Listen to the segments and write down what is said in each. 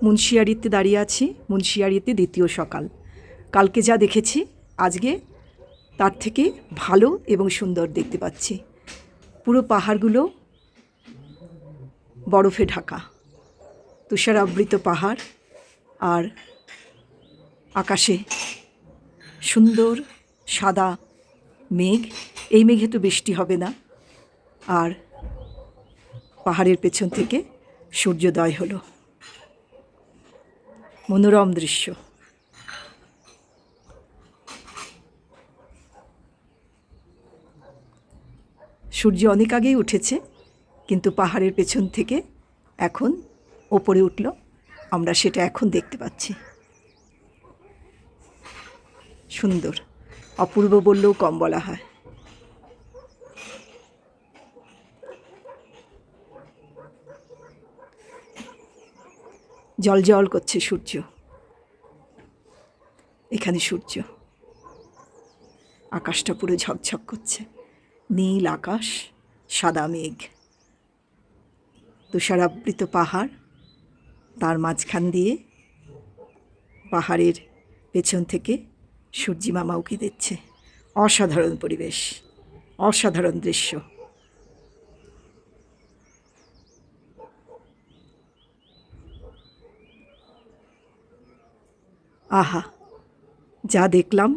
মুন্সিয়ারিতে দাঁড়িয়ে আছি। মুন্সিয়ারিতে দ্বিতীয় সকাল। কালকে যা দেখেছি আজকে তার থেকে ভালো এবং সুন্দর দেখতে পাচ্ছি। পুরো পাহাড়গুলো বরফে ঢাকা, তুষারাবৃত পাহাড়, আর আকাশে সুন্দর সাদা মেঘ। এই মেঘে তো বৃষ্টি হবে না। আর পাহাড়ের পেছন থেকে সূর্যোদয় হলো। মনোরম দৃশ্য। সূর্য অনেক আগেই উঠেছে, কিন্তু পাহাড়ের পেছন থেকে এখন ওপরে উঠল। আমরা সেটা এখন দেখতে পাচ্ছি। সুন্দর, অপূর্ব বললেও কম বলা হয়। জল জল করছে সূর্য। এখানে সূর্য, আকাশটা পুরো ঝকঝক করছে। নীল আকাশ, সাদা মেঘ, তুষারাবৃত পাহাড়, তার মাঝখান দিয়ে পাহাড়ের পেছন থেকে সূর্যি মামা উঁকি দিচ্ছে। অসাধারণ পরিবেশ, অসাধারণ দৃশ্য। আহা, যা দেখলাম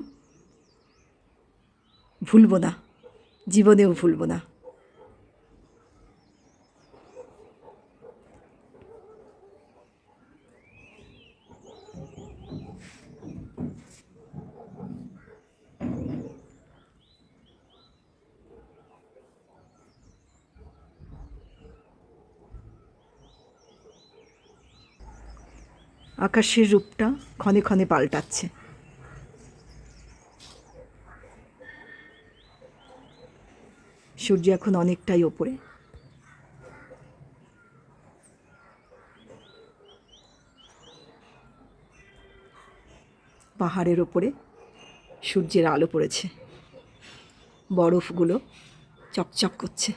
ভুলব না, জীবনেও ভুলব না। আকাশের রূপটা ক্ষণে ক্ষণে পাল্টাচ্ছে। সূর্য এখন অনেকটাই ওপরে। পাহাড়ের ওপরে সূর্যের আলো পড়েছে, বরফগুলো চকচক করছে।